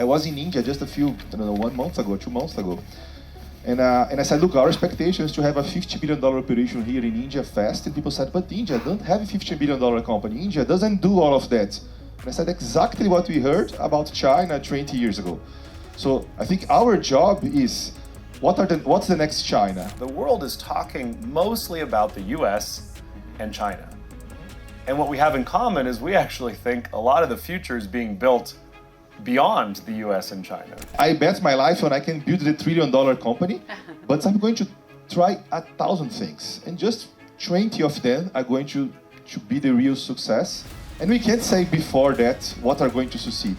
I was in India just 1 month ago, 2 months ago. And I said, look, our expectation is to have a $50 billion operation here in India fast. And people said, but India don't have a $50 billion company. India doesn't do all of that. And I said, exactly what we heard about China 20 years ago. So I think our job is, what's the next China? The world is talking mostly about the US and China. And what we have in common is we actually think a lot of the future is being built beyond the US and China. I bet my life on I can build the $1 trillion company, but I'm going to try 1,000 things. And just 20 of them are going to be the real success. And we can't say before that what are going to succeed.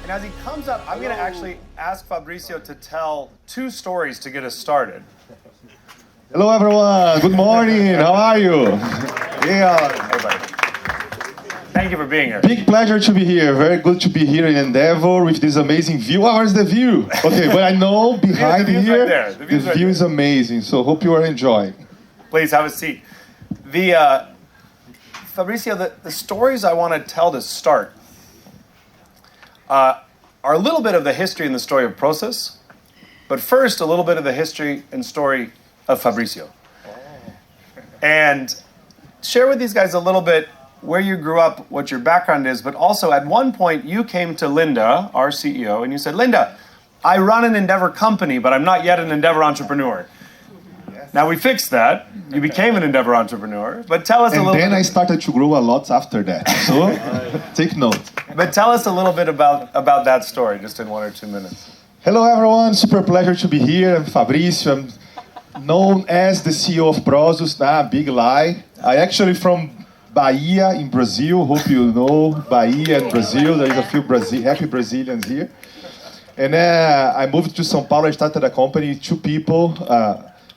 And as he comes up, I'm going to actually ask Fabricio to tell 2 stories to get us started. Hello, everyone. Good morning. How are you? Yeah. Everybody. Thank you for being here. Big pleasure to be here. Very good to be here in Endeavor with this amazing view. Oh, where's the view? Okay, but I know behind the view's here, right there. The view is amazing. So hope you are enjoying. Please have a seat. Fabricio, the stories I want to tell to start are a little bit of the history and the story of Prosus, but first a little bit of the history and story of Fabricio. And share with these guys a little bit where you grew up, what your background is, but also at one point you came to Linda, our CEO, and you said, Linda, I run an Endeavor company, but I'm not yet an Endeavor entrepreneur. Yes. Now we fixed that. You became an Endeavor entrepreneur, but tell us a little bit. And then I started to grow a lot after that. So take note. But tell us a little bit about that story, just in 1 or 2 minutes. Hello, everyone. Super pleasure to be here. I'm Fabricio. I'm known as the CEO of Prosus. Big lie. I actually from Bahia in Brazil. Hope you know Bahia and Brazil. There is a few happy Brazilians here. And I moved to São Paulo. I started a company, 2 people.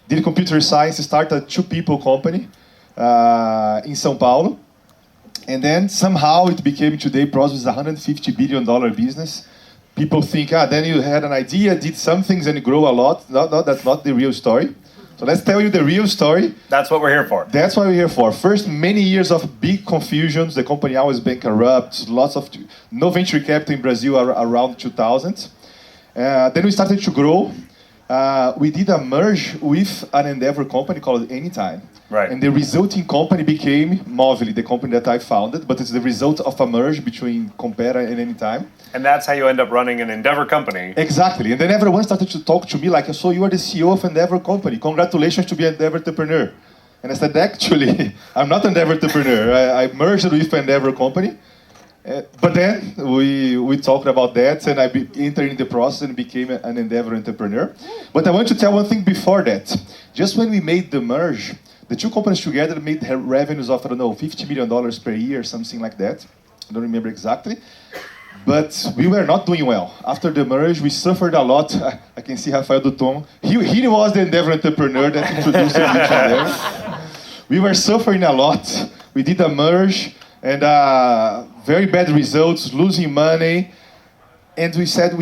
Did computer science, started a 2-people company in São Paulo. And then somehow it became today, Prosus is a $150 billion business. People think, then you had an idea, did some things and grow a lot. No, that's not the real story. So let's tell you the real story. That's what we're here for. That's what we're here for. First, many years of big confusions. The company always bankrupt. Lots of no venture capital in Brazil around 2000. Then we started to grow. We did a merge with an Endeavor company called Anytime. Right. And the resulting company became Movili, the company that I founded, but it's the result of a merge between Compera and Anytime. And that's how you end up running an Endeavor company. Exactly. And then everyone started to talk to me like, so you are the CEO of Endeavor company. Congratulations to be an Endeavor entrepreneur. And I said, actually, I'm not an Endeavor entrepreneur. I merged with Endeavor company. But then we talked about that, and I entered in the process and became an Endeavor entrepreneur. But I want to tell one thing before that. Just when we made the merge, the 2 companies together made revenues of, $50 million per year, something like that. I don't remember exactly. But we were not doing well. After the merge, we suffered a lot. I can see Rafael Duton. He was the Endeavor entrepreneur that introduced me to Endeavor. We were suffering a lot. We did a merge, and very bad results, losing money. And we said,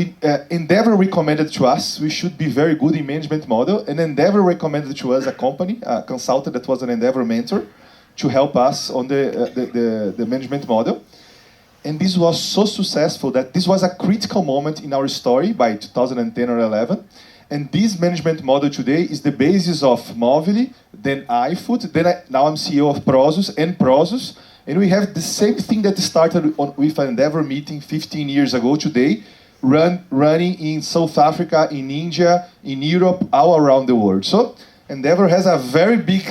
Endeavor recommended to us we should be very good in management model. And Endeavor recommended to us a company, a consultant that was an Endeavor mentor, to help us on the management model. And this was so successful that this was a critical moment in our story by 2010 or 11. And this management model today is the basis of Movili, then iFood, now I'm CEO of Prosus and Prosus. And we have the same thing that started with an Endeavor meeting 15 years ago today, running in South Africa, in India, in Europe, all around the world. So Endeavor has a very big,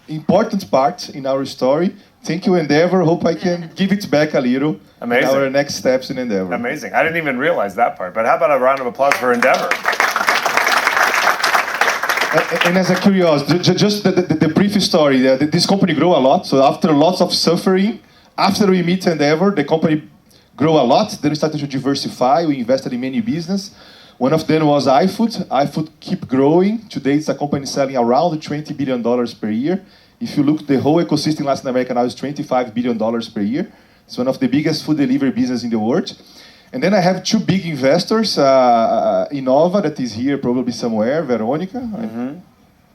important part in our story. Thank you, Endeavor. Hope I can give it back a little. Amazing. In our next steps in Endeavor. Amazing. I didn't even realize that part, but how about a round of applause for Endeavor? And as a curiosity, just the brief story, this company grew a lot. So after lots of suffering, after we meet Endeavor, the company grew a lot. Then we started to diversify. We invested in many businesses. One of them was iFood. iFood keep growing. Today it's a company selling around $20 billion per year. If you look, the whole ecosystem in Latin America now is $25 billion per year. It's one of the biggest food delivery business in the world. And then I have 2 big investors, Innova, that is here probably somewhere, Veronica. Mm-hmm.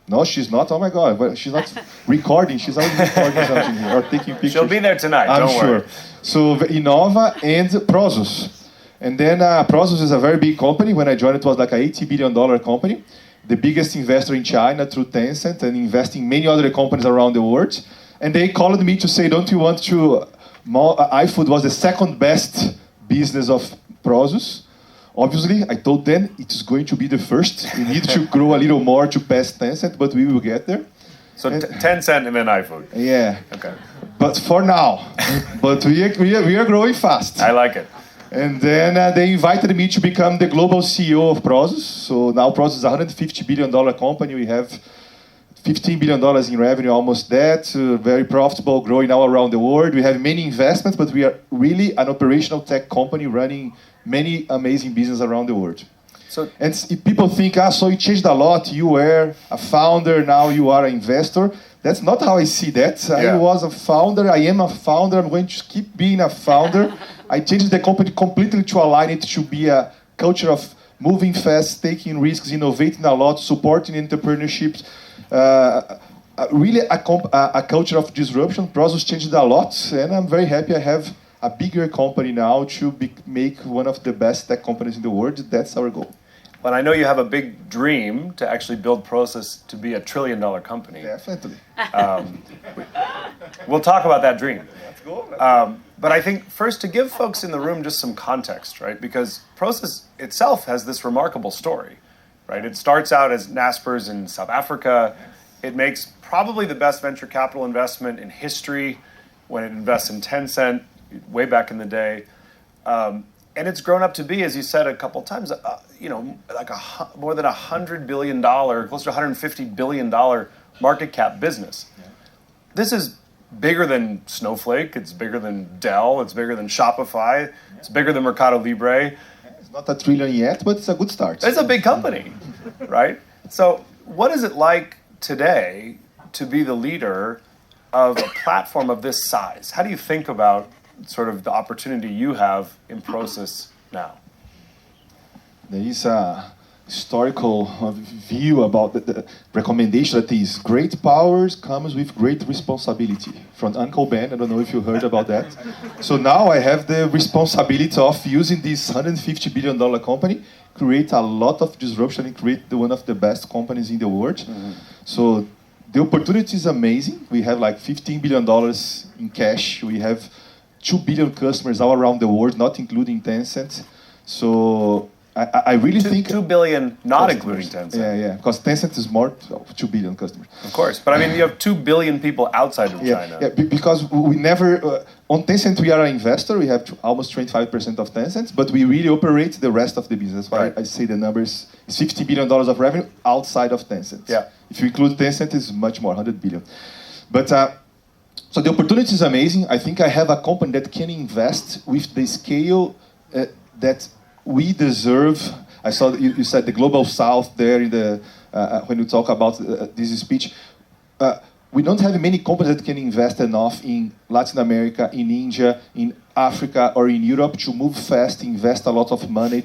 No, she's not. Oh my God, but she's not recording. She's already recording something here or taking pictures. She'll be there tonight. I'm don't sure. worry. So Innova and Prosus. And then Prosus is a very big company. When I joined, it was like a $80 billion company. The biggest investor in China through Tencent and investing in many other companies around the world. And they called me to say, don't you want to... iFood was the second best business of Prosus. Obviously, I told them it is going to be the first. We need to grow a little more to pass Tencent, but we will get there. So Tencent and then iFood. Yeah. Okay. But for now. But we are growing fast. I like it. And then they invited me to become the global CEO of Prosus. So now Prosus is a $150 billion company. We have $15 billion in revenue, almost that. Very profitable, growing all around the world. We have many investments, but we are really an operational tech company running many amazing businesses around the world. So, and if people think, so you changed a lot. You were a founder, now you are an investor. That's not how I see that. I was a founder. I am a founder. I'm going to keep being a founder. I changed the company completely to align it to be a culture of moving fast, taking risks, innovating a lot, supporting entrepreneurships. Really a culture of disruption. Prosus changed a lot, and I'm very happy I have a bigger company now to make one of the best tech companies in the world. That's our goal. But I know you have a big dream to actually build Prosus to be a $1 trillion company. Definitely. We'll talk about that dream. Let's go. But I think first to give folks in the room just some context, right? Because Prosus itself has this remarkable story, right? It starts out as Naspers in South Africa. It makes probably the best venture capital investment in history when it invests in Tencent way back in the day. And it's grown up to be, as you said a couple times, like more than $100 billion, close to $150 billion market cap business. Yeah. This is bigger than Snowflake. It's bigger than Dell. It's bigger than Shopify. Yeah. It's bigger than Mercado Libre. It's not a trillion yet, but it's a good start. It's a big company, right? So what is it like today to be the leader of a platform of this size? How do you think about sort of the opportunity you have in Prosus now? There is a historical view about the recommendation that is great powers comes with great responsibility. From Uncle Ben, I don't know if you heard about that. So now I have the responsibility of using this $150 billion company, create a lot of disruption and create one of the best companies in the world. Mm-hmm. So the opportunity is amazing. We have like $15 billion in cash. We have 2 billion customers all around the world, not including Tencent. So I really think... 2 billion, not including Tencent. Yeah, because Tencent is more 2 billion customers. Of course, but I mean, you have 2 billion people outside of China. Yeah, because we never... on Tencent, we are an investor. We have almost 25% of Tencent, but we really operate the rest of the business. That's why I say the numbers is $50 billion of revenue outside of Tencent. Yeah. If you include Tencent, it's much more, 100 billion. But... so the opportunity is amazing. I think I have a company that can invest with the scale that we deserve. I saw that you said the Global South there in the when you talk about this speech. We don't have many companies that can invest enough in Latin America, in India, in Africa, or in Europe to move fast, invest a lot of money.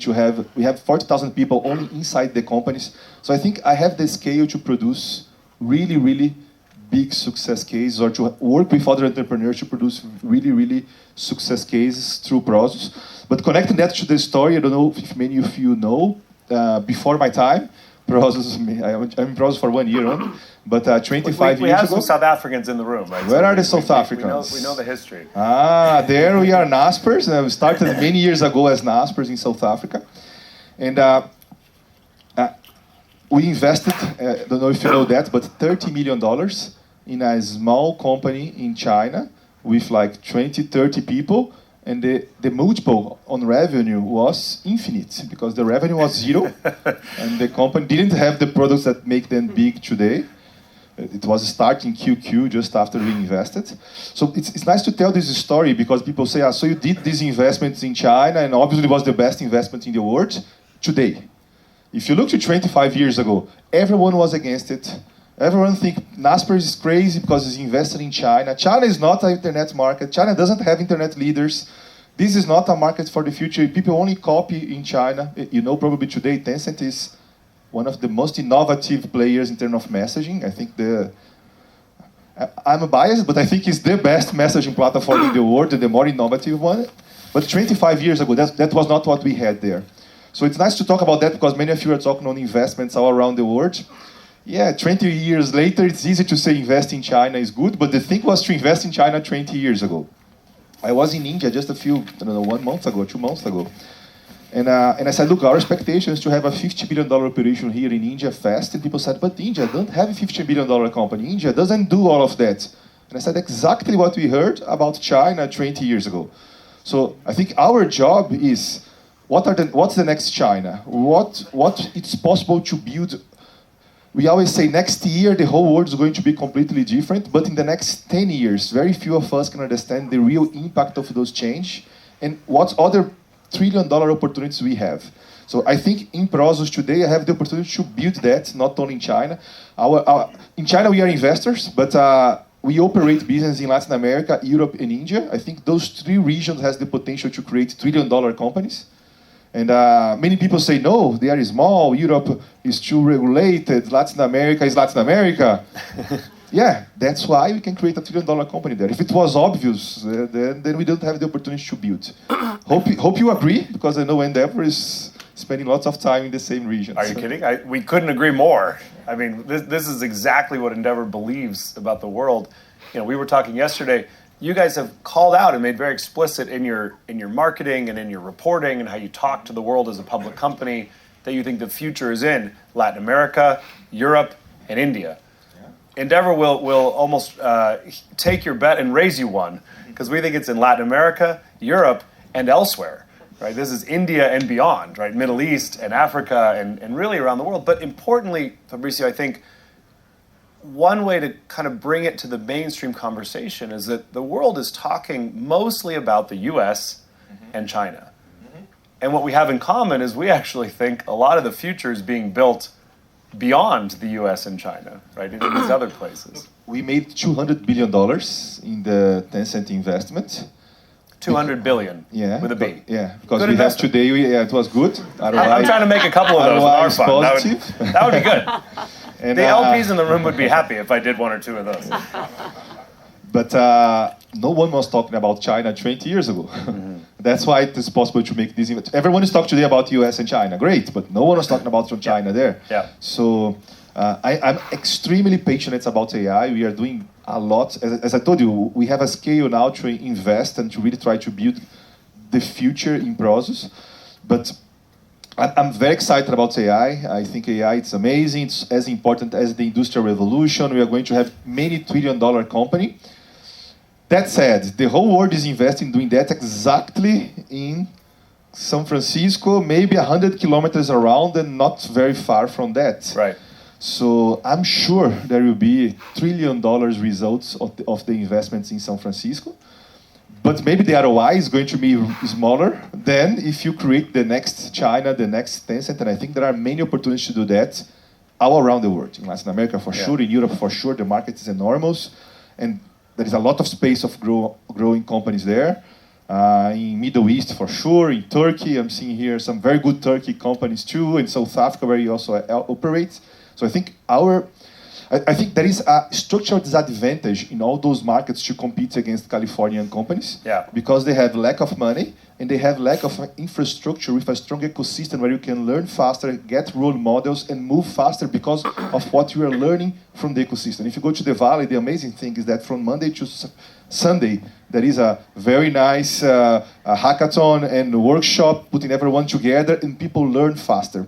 We have 40,000 people only inside the companies. So I think I have the scale to produce really, really big success cases, or to work with other entrepreneurs to produce really, really success cases through Prosus. But connecting that to the story, I don't know if many of you know, before my time, Prosus, I'm in Prosus for 1 year only, but 25 years ago... We have some South Africans in the room, right? Where are the South Africans? We know the history. There we are, Naspers. We started many years ago as Naspers in South Africa. And we invested, I don't know if you know that, but $30 million in a small company in China with like 20, 30 people, and the multiple on revenue was infinite because the revenue was zero, and the company didn't have the products that make them big today. It was starting QQ just after we invested. So it's nice to tell this story because people say, so you did these investments in China and obviously it was the best investment in the world today. If you look to 25 years ago, everyone was against it. Everyone thinks Naspers is crazy because it's invested in China. China is not an internet market. China doesn't have internet leaders. This is not a market for the future. People only copy in China. You know, probably today Tencent is one of the most innovative players in terms of messaging. I think I'm biased, but I think it's the best messaging platform in the world and the more innovative one. But 25 years ago, that was not what we had there. So it's nice to talk about that because many of you are talking on investments all around the world. Yeah, 20 years later, it's easy to say invest in China is good, but the thing was to invest in China 20 years ago. I was in India just 1 month ago, 2 months ago. And I said, look, our expectation is to have a $50 billion operation here in India fast. And people said, but India don't have a $50 billion company. India doesn't do all of that. And I said, exactly what we heard about China 20 years ago. So I think our job is, what's the next China? What it's possible to build? We always say next year the whole world is going to be completely different, but in the next 10 years, very few of us can understand the real impact of those change and what other trillion-dollar opportunities we have. So I think in Prosus today, I have the opportunity to build that, not only in China. In China, we are investors, but we operate business in Latin America, Europe, and India. I think those 3 regions has the potential to create trillion-dollar companies. And many people say, no, they are small, Europe is too regulated, Latin America is Latin America. Yeah, that's why we can create a trillion-dollar company there. If it was obvious, then we don't have the opportunity to build. Hope you agree, because I know Endeavor is spending lots of time in the same region. Are you kidding? We couldn't agree more. I mean, this is exactly what Endeavor believes about the world. You know, we were talking yesterday. You guys have called out and made very explicit in your marketing and in your reporting and how you talk to the world as a public company that you think the future is in Latin America, Europe, and India. Yeah. Endeavor will almost take your bet and raise you one, because we think it's in Latin America, Europe, and elsewhere. Right? This is India and beyond, right? Middle East and Africa and really around the world. But importantly, Fabricio, I think one way to kind of bring it to the mainstream conversation is that the world is talking mostly about the US and China. And what we have in common is we actually think a lot of the future is being built beyond the US and China, right, in these other places. We made $200 billion in the Tencent investment. 200 billion, yeah, with a B. Yeah, because good we investment. have today, it was good. I'm trying to make a couple of those with our fund. That would be good. And, the LPs in the room would be happy if I did 1 or 2 of those. But no one was talking about China 20 years ago. That's why it is possible to make these investments. Everyone is talking today about US and China. Great, but no one was talking about from China there. Yeah. So I'm extremely passionate about AI. We are doing a lot. As I told you, we have a scale now to invest and to really try to build the future in Prosus. But I'm very excited about AI. I think AI is amazing. It's as important as the Industrial Revolution. We are going to have many trillion-dollar company. That said, the whole world is investing doing that exactly in San Francisco, maybe 100 kilometers around and not very far from that. Right. So I'm sure there will be $1 trillion results of the investments in San Francisco. But maybe the ROI is going to be smaller than if you create the next China, the next Tencent. And I think there are many opportunities to do that all around the world. In Latin America, for sure. In Europe, for sure. The market is enormous. And there is a lot of space of growing companies there. In Middle East, for sure. In Turkey, I'm seeing here some very good Turkey companies too. In South Africa, where you also operate. So I think I think there is a structural disadvantage in all those markets to compete against Californian companies. Yeah. Because they have lack of money and they have lack of infrastructure with a strong ecosystem where you can learn faster, get role models, and move faster because of what you are learning from the ecosystem. If you go to the Valley, the amazing thing is that from Monday to Sunday, there is a very nice hackathon and workshop putting everyone together, and people learn faster.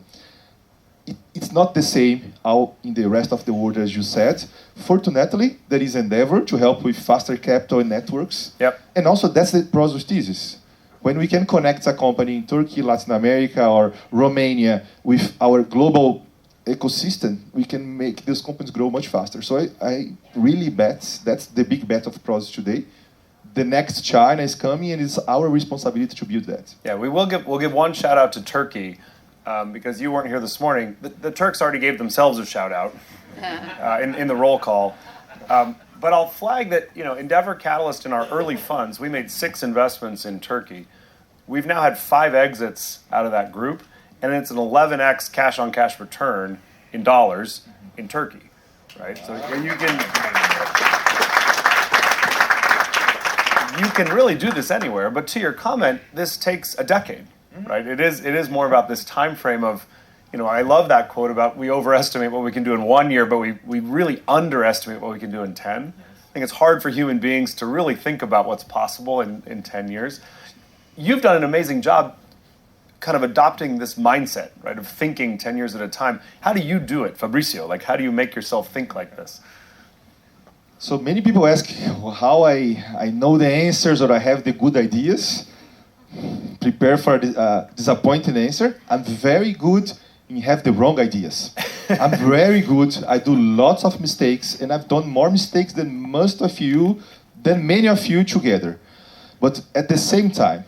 It's not the same out in the rest of the world, as you said. Fortunately, there is Endeavor to help with faster capital and networks. Yep. And also, that's the Prosus thesis. When we can connect a company in Turkey, Latin America, or Romania with our global ecosystem, we can make these companies grow much faster. So I really bet that's the big bet of Prosus today. The next China is coming, and it's our responsibility to build that. Yeah, we'll give one shout out to Turkey. Because you weren't here this morning, the Turks already gave themselves a shout out in the roll call. But I'll flag that, Endeavor Catalyst in our early funds, we made 6 investments in Turkey. We've now had 5 exits out of that group, and it's an 11x cash-on-cash return in dollars in Turkey, right? So you can really do this anywhere. But to your comment, this takes a decade, right? It is more about this time frame of, I love that quote about we overestimate what we can do in 1 year, but we really underestimate what we can do in 10. I think it's hard for human beings to really think about what's possible in 10 years. You've done an amazing job kind of adopting this mindset, right, of thinking 10 years at a time. How do you do it, Fabricio? Like, how do you make yourself think like this? So many people ask how I know the answers or I have the good ideas. Prepare for a disappointing answer. I'm very good in have the wrong ideas. I'm very good. I do lots of mistakes, and I've done more mistakes than many of you together. But at the same time,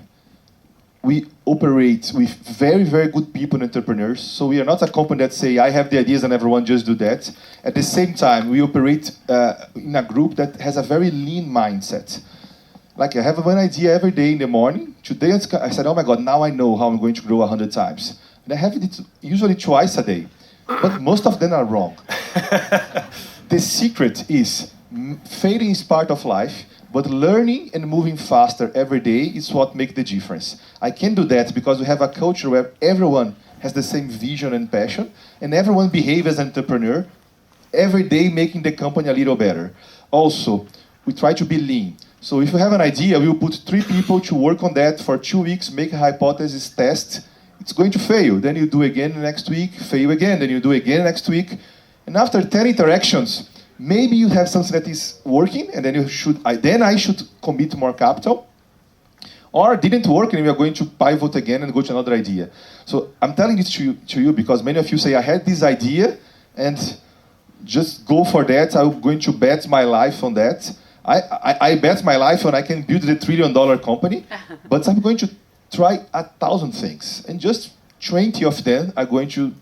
we operate with very, very good people and entrepreneurs. So we are not a company that say, I have the ideas and everyone just do that. At the same time, we operate in a group that has a very lean mindset. Like I have one idea every day in the morning. Today I said, oh my God, now I know how I'm going to grow 100 times. And I have it usually twice a day. But most of them are wrong. The secret is failing is part of life, but learning and moving faster every day is what makes the difference. I can do that because we have a culture where everyone has the same vision and passion, and everyone behaves as an entrepreneur, every day making the company a little better. Also, we try to be lean. So if you have an idea, we'll put 3 people to work on that for 2 weeks, make a hypothesis test. It's going to fail. Then you do again next week, fail again, then you do again next week. And after 10 interactions, maybe you have something that is working, and then I should commit more capital. Or it didn't work, and we are going to pivot again and go to another idea. So I'm telling this to you because many of you say, I had this idea, and just go for that. I'm going to bet my life on that. I bet my life on I can build the $1 trillion company, but I'm going to try 1,000 things, and just 20 of them are going to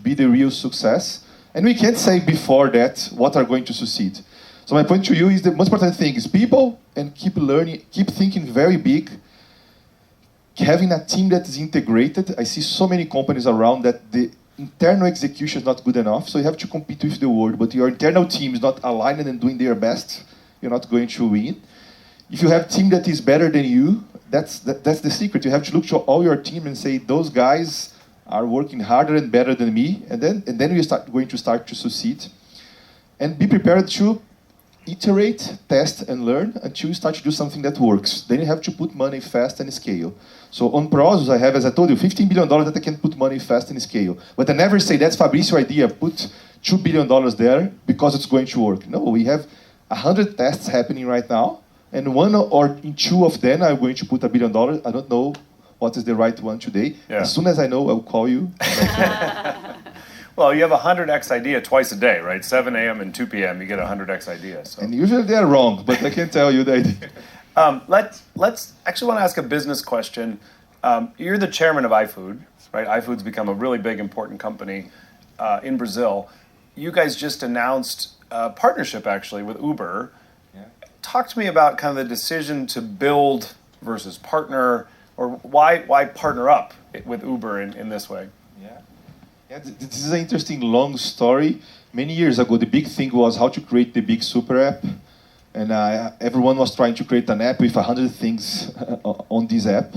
be the real success. And we can't say before that what are going to succeed. So my point to you is the most important thing is people, and keep learning, keep thinking very big, having a team that is integrated. I see so many companies around that the internal execution is not good enough, so you have to compete with the world, but your internal team is not aligned and doing their best, you're not going to win. If you have a team that is better than you, that's the secret. You have to look to all your team and say, those guys are working harder and better than me, and then we going to start to succeed. And be prepared to iterate, test, and learn until you start to do something that works. Then you have to put money fast and scale. So on Prosus, I have, as I told you, $15 billion that I can put money fast and scale. But I never say, that's Fabricio idea, put $2 billion there because it's going to work. No, we have 100 tests happening right now, and 1 or 2 of them are going to put $1 billion. I don't know what is the right one today. Yeah. As soon as I know, I'll call you. Well, you have a 100x idea twice a day, right? 7 a.m. and 2 p.m. you get a 100x idea. So. And usually they're wrong, but I can tell you the idea. Let's actually want to ask a business question. You're the chairman of iFood, right? iFood's become a really big, important company in Brazil. You guys just announced a partnership, actually, with Uber. Yeah. Talk to me about kind of the decision to build versus partner, or why partner up with Uber in this way? Yeah, this is an interesting long story. Many years ago, the big thing was how to create the big super app. And everyone was trying to create an app with 100 things on this app.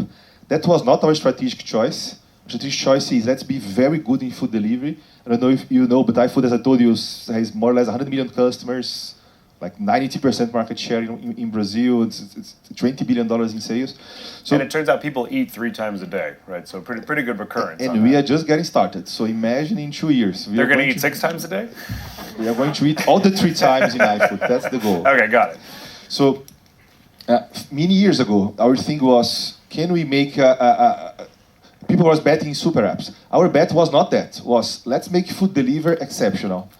That was not our strategic choice. Our strategic choice is let's be very good in food delivery. I don't know if you know, but iFood, as I told you, has more or less 100 million customers, like 90% market share in Brazil. It's $20 billion in sales. So, and it turns out people eat 3 times a day, right? So pretty good recurrence. And we are just getting started. So imagine in 2 years. They're going to eat 6 times a day? We are going to eat all the 3 times in iFood. That's the goal. Okay, got it. So many years ago, our thing was, can we make... people was betting super apps. Our bet was not that. Was let's make food delivery exceptional.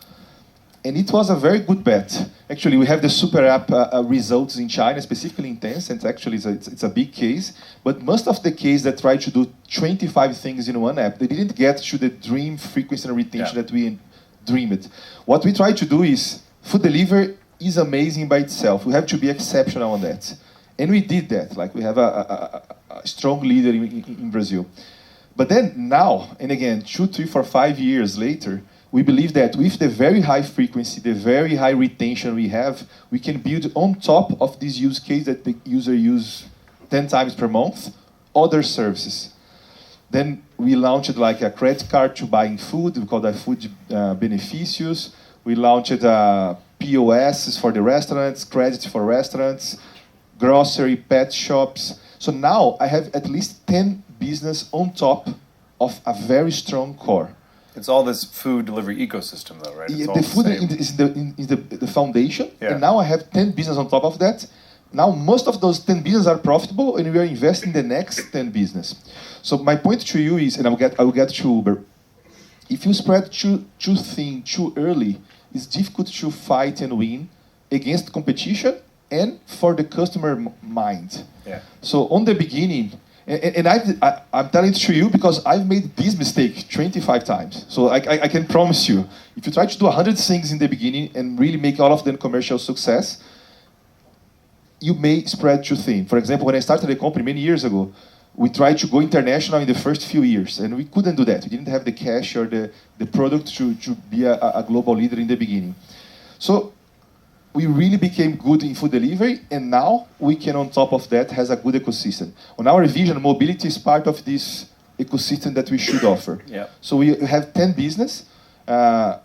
And it was a very good bet. Actually, we have the super app results in China, specifically in Tencent. Actually, it's a big case. But most of the cases that try to do 25 things in one app, they didn't get to the dream frequency and retention that we dreamed. What we try to do is, food delivery is amazing by itself. We have to be exceptional on that. And we did that. Like, we have a strong leader in Brazil. But then now, and again, 2, 3, 4, 5 years later, we believe that with the very high frequency, the very high retention we have, we can build on top of this use case that the user use 10 times per month, other services. Then we launched like a credit card to buying food, we call that iFood Benefícios. We launched POS for the restaurants, credit for restaurants, grocery, pet shops. So now I have at least 10 business on top of a very strong core. It's all this food delivery ecosystem, though, right? The food is the foundation, and now I have 10 business on top of that. Now most of those 10 business are profitable, and we are investing in the next 10 business. So my point to you is, and I will get to Uber. If you spread too thin, too early, it's difficult to fight and win against competition and for the customer mind. Yeah. So on the beginning, and I'm telling it to you because I've made this mistake 25 times. So I can promise you, if you try to do 100 things in the beginning and really make all of them commercial success, you may spread too thin. For example, when I started the company many years ago, we tried to go international in the first few years, and we couldn't do that. We didn't have the cash or the product to be a global leader in the beginning. So we really became good in food delivery, and now we can, on top of that, has a good ecosystem. On our vision, mobility is part of this ecosystem that we should offer. Yeah. So we have 10 business.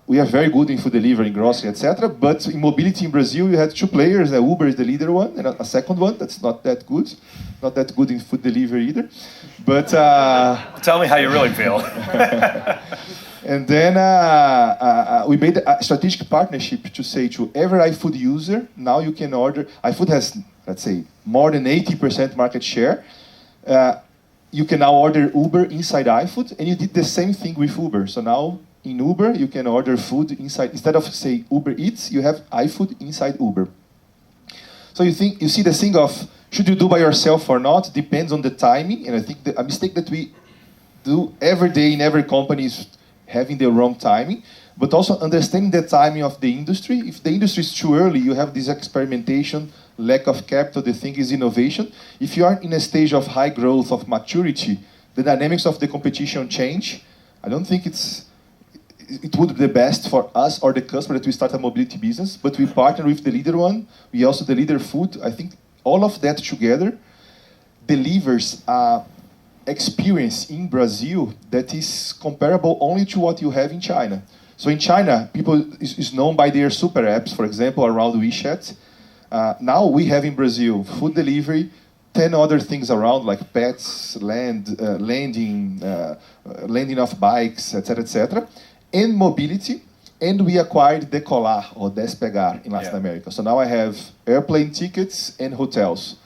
We are very good in food delivery, grocery, etc. But in mobility in Brazil, you had 2 players. Uber is the leader one, and a second one that's not that good. Not that good in food delivery either. But tell me how you really feel. And then we made a strategic partnership to say to every iFood user, now you can order. iFood has, let's say, more than 80% market share. You can now order Uber inside iFood, and you did the same thing with Uber. So now in Uber, you can order food inside. Instead of, say, Uber Eats, you have iFood inside Uber. So you see the thing of, should you do by yourself or not, depends on the timing. And I think a mistake that we do every day in every company is having the wrong timing, but also understanding the timing of the industry. If the industry is too early, you have this experimentation, lack of capital, the thing is innovation. If you are in a stage of high growth, of maturity, the dynamics of the competition change. I don't think it would be the best for us or the customer that we start a mobility business, but we partner with the leader one. We also the leader food. I think all of that together delivers experience in Brazil that is comparable only to what you have in China. So in China, people is known by their super apps, for example, around WeChat. Now we have in Brazil food delivery, 10 other things around like pets, landing of bikes, etc., and mobility. And we acquired Decolar or Despegar in Latin America. So now I have airplane tickets and hotels.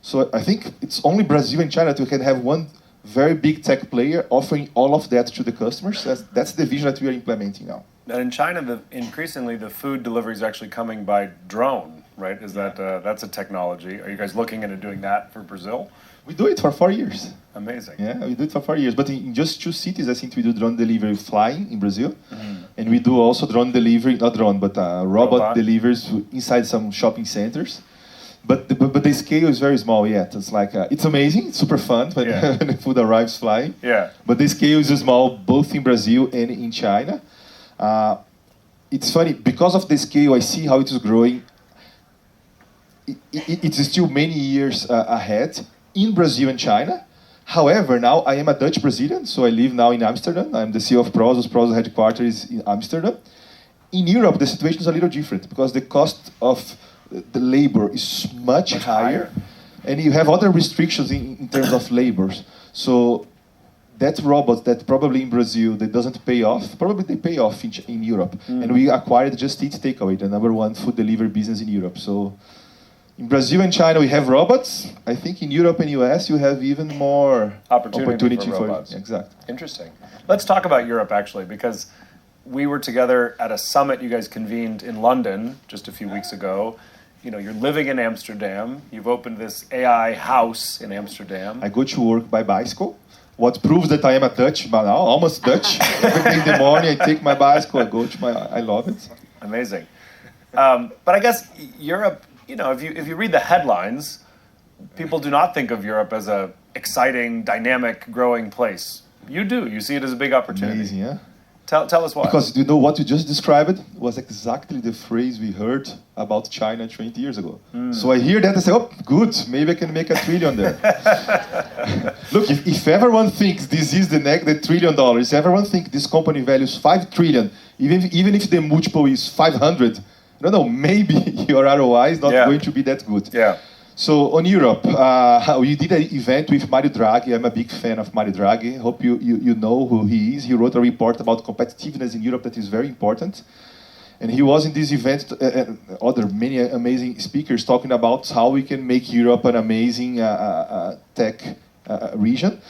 So I think it's only Brazil and China that we can have one very big tech player offering all of that to the customers. That's the vision that we are implementing now. And in China, increasingly the food delivery is actually coming by drone, right? Is that that's a technology? Are you guys looking into doing that for Brazil? We do it for 4 years. Amazing. Yeah, we do it for 4 years. But in just 2 cities, I think we do drone delivery flying in Brazil. And we do also drone delivery, not drone, but robot deliveries inside some shopping centers. But the scale is very small yet. It's like, it's amazing, it's super fun when the food arrives flying. Yeah. But the scale is small both in Brazil and in China. It's funny, because of the scale, I see how it is growing. It's still many years ahead in Brazil and China. However, now I am a Dutch Brazilian, so I live now in Amsterdam. I'm the CEO of Prosus. Prosus headquarters is in Amsterdam. In Europe, the situation is a little different because the cost of the labor is much higher, and you have other restrictions in terms of labors. So that robot that probably in Brazil that doesn't pay off, probably they pay off in Europe. And we acquired Just Eat Takeaway, the #1 food delivery business in Europe. So in Brazil and China, we have robots. I think in Europe and US, you have even more opportunity for robots. Exactly. Interesting. Let's talk about Europe, actually, because we were together at a summit you guys convened in London just a few weeks ago. You know, you're living in Amsterdam. You've opened this AI house in Amsterdam. I go to work by bicycle. What proves that I am a Dutch, but now almost Dutch. Every day in the morning, I take my bicycle. I go to I love it. Amazing. But I guess Europe, you know, if you read the headlines, people do not think of Europe as a exciting, dynamic, growing place. You do. You see it as a big opportunity. Amazing, yeah? Tell us why. Because you know what you just described was exactly the phrase we heard about China 20 years ago. So I hear that and say, oh, good, maybe I can make $1 trillion there. Look, if everyone thinks this is the $1 trillion, if everyone thinks this company values $5 trillion, even if the multiple is 500, I don't know, maybe your ROI is not going to be that good. Yeah. So on Europe, we did an event with Mario Draghi. I'm a big fan of Mario Draghi. Hope you know who he is. He wrote a report about competitiveness in Europe that is very important. And he was in this event, many amazing speakers talking about how we can make Europe an amazing tech region.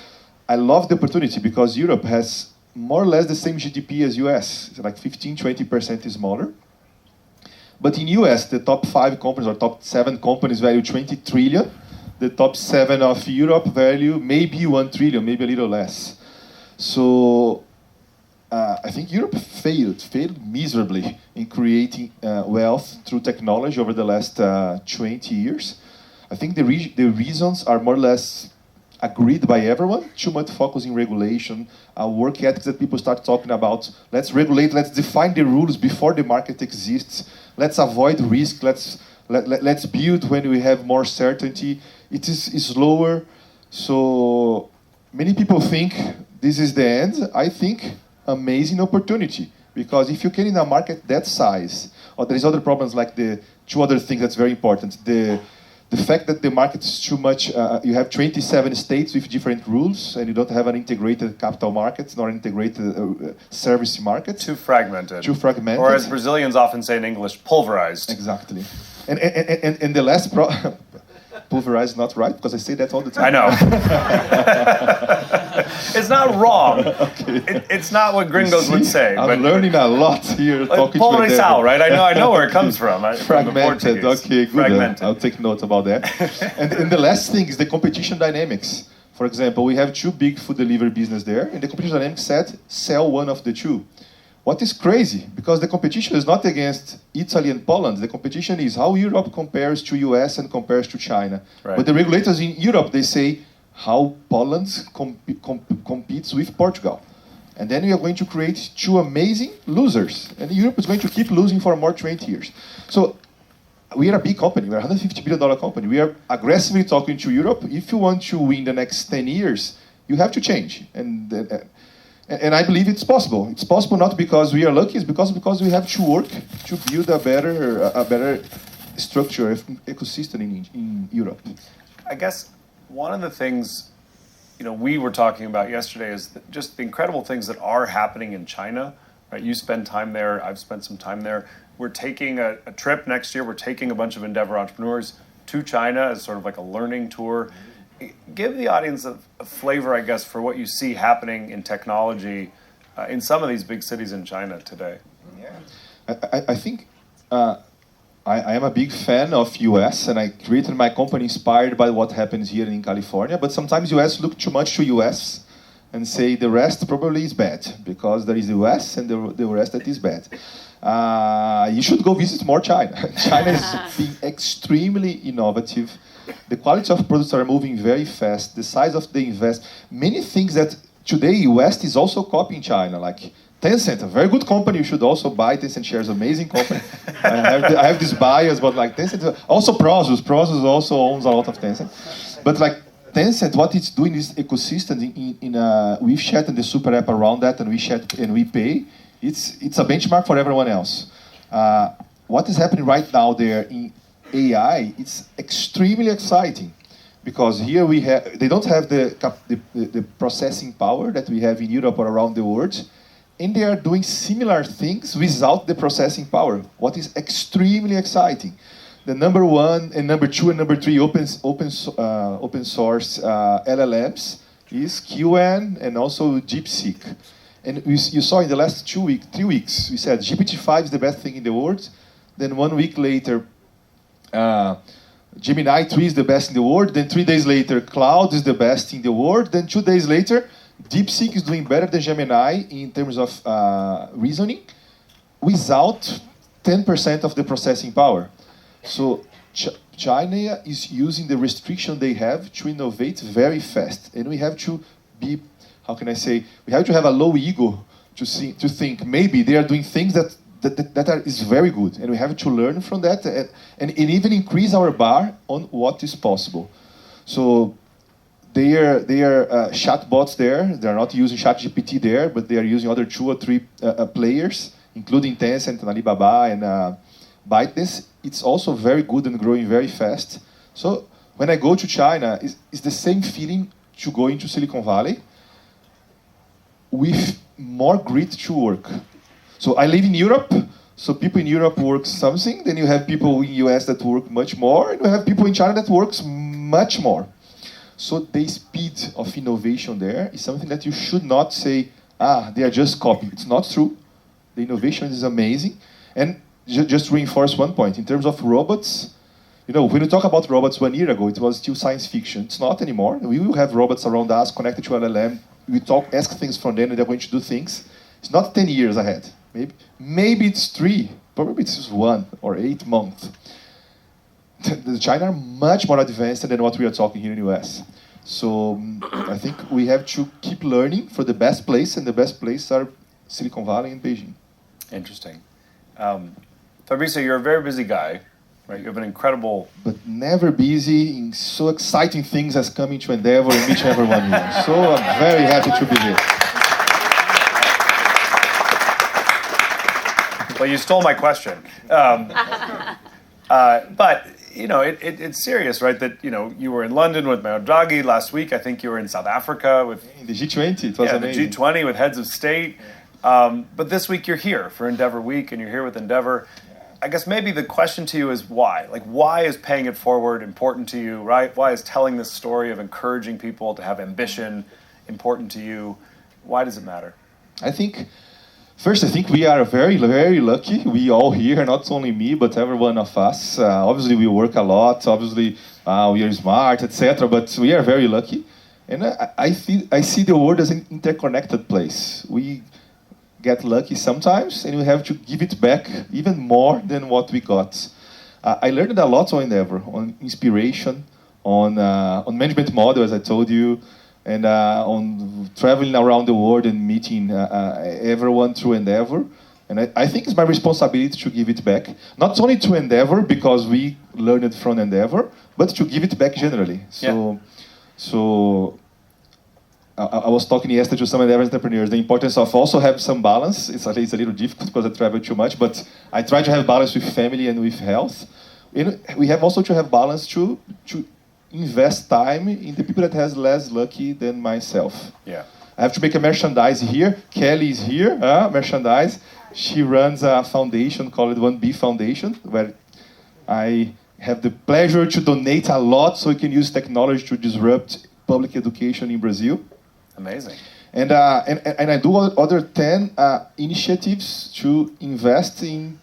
I love the opportunity because Europe has more or less the same GDP as US. It's like 15-20% smaller. But in US, the top 5 companies or top 7 companies value 20 trillion. The top 7 of Europe value maybe 1 trillion, maybe a little less. So I think Europe failed miserably in creating wealth through technology over the last 20 years. I think the reasons are more or less agreed by everyone. Too much focus in regulation, work ethics that people start talking about. Let's regulate, let's define the rules before the market exists. Let's avoid risk, let's build when we have more certainty. It is slower. So many people think this is the end. I think amazing opportunity. Because if you can in a market that size, or there is other problems like the 2 other things that's very important. The fact that the market is too much, you have 27 states with different rules, and you don't have an integrated capital market, nor integrated service market. Too fragmented. Or as Brazilians often say in English, pulverized. Exactly. And the last pulverized is not right, because I say that all the time. I know. It's not wrong. Okay. It's not what gringos would say. I'm learning a lot here. Talking pulverizado, right? I know where it comes from. Fragmented. From okay, good. Fragmented. I'll take note about that. and the last thing is the competition dynamics. For example, we have 2 big food delivery business there, and the competition dynamics said sell one of the 2. What is crazy, because the competition is not against Italy and Poland. The competition is how Europe compares to US and compares to China. Right. But the regulators in Europe, they say how Poland competes with Portugal. And then we are going to create 2 amazing losers. And Europe is going to keep losing for more 20 years. So we are a big company. We're a $150 billion company. We are aggressively talking to Europe. If you want to win the next 10 years, you have to change. And I believe it's possible. It's possible not because we are lucky, it's because we have to work to build a better structure, ecosystem in Europe. I guess one of the things we were talking about yesterday is just the incredible things that are happening in China. Right? You spend time there. I've spent some time there. We're taking a trip next year. We're taking a bunch of Endeavor entrepreneurs to China as sort of like a learning tour. Give the audience a flavor, I guess, for what you see happening in technology in some of these big cities in China today. Yeah, I think I am a big fan of US, and I created my company inspired by what happens here in California. But sometimes US look too much to US and say the rest probably is bad because there is the US and the rest that is bad. You should go visit more China. China is being extremely innovative. The quality of products are moving very fast. The size of the many things that today West is also copying China, like Tencent, a very good company. You should also buy Tencent shares. Amazing company. I have this bias, but like Tencent, also Prosus. Prosus also owns a lot of Tencent. But like Tencent, what it's doing is ecosystem in WeChat and the super app around that, and WeChat and WePay. It's a benchmark for everyone else. What is happening right now there in AI, it's extremely exciting because here they don't have the processing power that we have in Europe or around the world, and they are doing similar things without the processing power. What is extremely exciting. The number 1 and number 2 and number 3 open source LLMs is QN and also DeepSeek. And you saw in the last 3 weeks, we said GPT-5 is the best thing in the world. Then 1 week later, Gemini 3 is the best in the world. Then 3 days later, Cloud is the best in the world. Then 2 days later, DeepSeek is doing better than Gemini in terms of reasoning without 10% of the processing power. So China is using the restriction they have to innovate very fast. And we have to be how can I say, we have to have a low ego to think maybe they are doing things that is very good, and we have to learn from that and even increase our bar on what is possible. So they are chatbots there. They are not using ChatGPT there, but they are using other 2 or 3 players, including Tencent and Alibaba and ByteDance. It's also very good and growing very fast. So when I go to China, it's the same feeling to go into Silicon Valley with more grit to work. So I live in Europe, so people in Europe work something, then you have people in US that work much more, and you have people in China that works much more. So the speed of innovation there is something that you should not say, they are just copying. It's not true. The innovation is amazing. And just to reinforce one point, in terms of robots, when you talk about robots 1 year ago, it was still science fiction. It's not anymore. We will have robots around us connected to LLM. We ask things from them, and they're going to do things. It's not 10 years ahead. Maybe it's 3. Probably it's 1 or 8 months. The China are much more advanced than what we are talking here in the US. So I think we have to keep learning for the best place, and the best place are Silicon Valley and Beijing. Interesting. Fabricio, you're a very busy guy, right? You have an incredible... But never busy in so exciting things as coming to Endeavor and meet everyone here. So I'm very happy to be here. Well, you stole my question. But, it's serious, right? That, you were in London with Mario Draghi last week. I think you were in South Africa with... In the G20, it was amazing. The G20 with heads of state. But this week you're here for Endeavor Week, and you're here with Endeavor. I guess maybe the question to you is why? Like, why is paying it forward important to you, right? Why is telling this story of encouraging people to have ambition important to you? Why does it matter? First, I think we are very, very lucky. We all here, not only me, but every one of us. Obviously, we work a lot. Obviously, we are smart, etc. But we are very lucky. And I see the world as an interconnected place. We get lucky sometimes, and we have to give it back even more than what we got. I learned a lot on Endeavor, on inspiration, on management model, as I told you, and on traveling around the world and meeting everyone through Endeavor. And I think it's my responsibility to give it back, not only to Endeavor, because we learned it from Endeavor, but to give it back generally. So I was talking yesterday to some Endeavor entrepreneurs, the importance of also have some balance. It's a little difficult because I travel too much, but I try to have balance with family and with health. And we have also to have balance to invest time in the people that has less lucky than myself. Yeah. I have to make a merchandise here. Kelly is here, merchandise. She runs a foundation called 1B Foundation, where I have the pleasure to donate a lot so we can use technology to disrupt public education in Brazil. Amazing. And I do other 10 initiatives to invest in,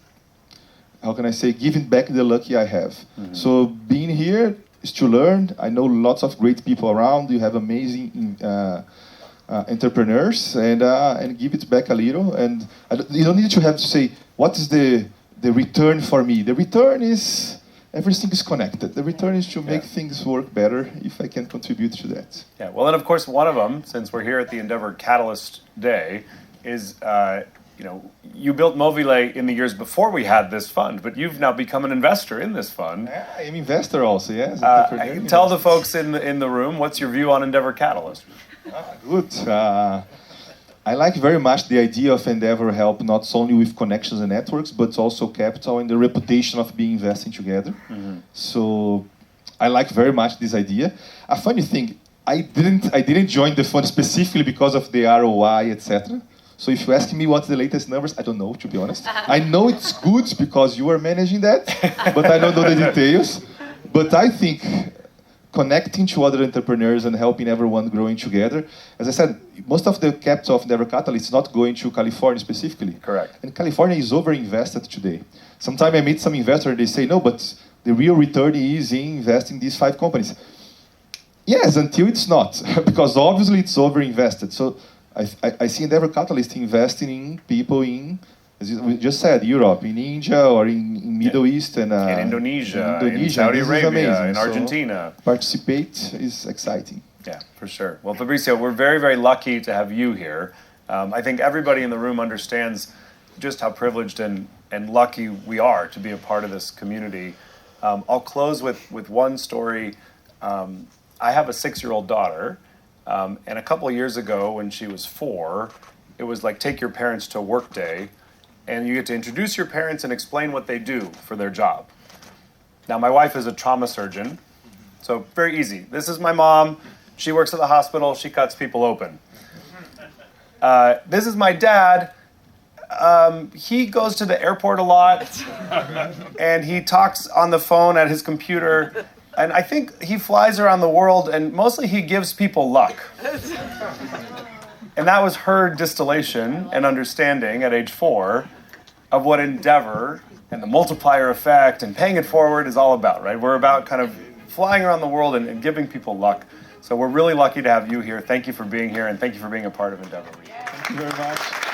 how can I say, giving back the lucky I have. Mm-hmm. So being here is to learn. I know lots of great people around. You have amazing entrepreneurs, and give it back a little. And you don't need to have to say, what is the return for me? The return is, everything is connected. The return is to make things work better if I can contribute to that. Yeah, well, and of course, one of them, since we're here at the Endeavor Catalyst Day, is, you built Movile in the years before we had this fund, but you've now become an investor in this fund. Yeah, I'm an investor also, yes. Tell the folks in the room, what's your view on Endeavor Catalyst? Good. I like very much the idea of Endeavor help not only with connections and networks, but also capital and the reputation of being investing together. Mm-hmm. So I like very much this idea. A funny thing, I didn't join the fund specifically because of the ROI, etc. So if you ask me what's the latest numbers, I don't know, to be honest. I know it's good because you are managing that, but I don't know the details. But I think connecting to other entrepreneurs and helping everyone growing together. As I said, most of the capital of Endeavor Catalyst is not going to California specifically. Correct. And California is over-invested today. Sometimes I meet some investor and they say, no, but the real return is in investing in these 5 companies. Yes, until it's not, because obviously it's over-invested. So I see Endeavor Catalyst investing in people in, as we just said, Europe, in India, or in Middle East, and in Indonesia, in Saudi Arabia, in Argentina. So participate is exciting. Yeah, for sure. Well, Fabricio, we're very, very lucky to have you here. I think everybody in the room understands just how privileged and lucky we are to be a part of this community. I'll close with one story. I have a 6-year-old daughter, and a couple of years ago when she was 4, it was like take your parents to work day, and you get to introduce your parents and explain what they do for their job. Now, my wife is a trauma surgeon, so very easy. This is my mom. She works at the hospital. She cuts people open. This is my dad. He goes to the airport a lot, and he talks on the phone at his computer, and I think he flies around the world, and mostly he gives people luck. And that was her distillation and understanding at age 4 of what Endeavor and the multiplier effect and paying it forward is all about, right? We're about kind of flying around the world and giving people luck. So we're really lucky to have you here. Thank you for being here, and thank you for being a part of Endeavor. Thank you very much.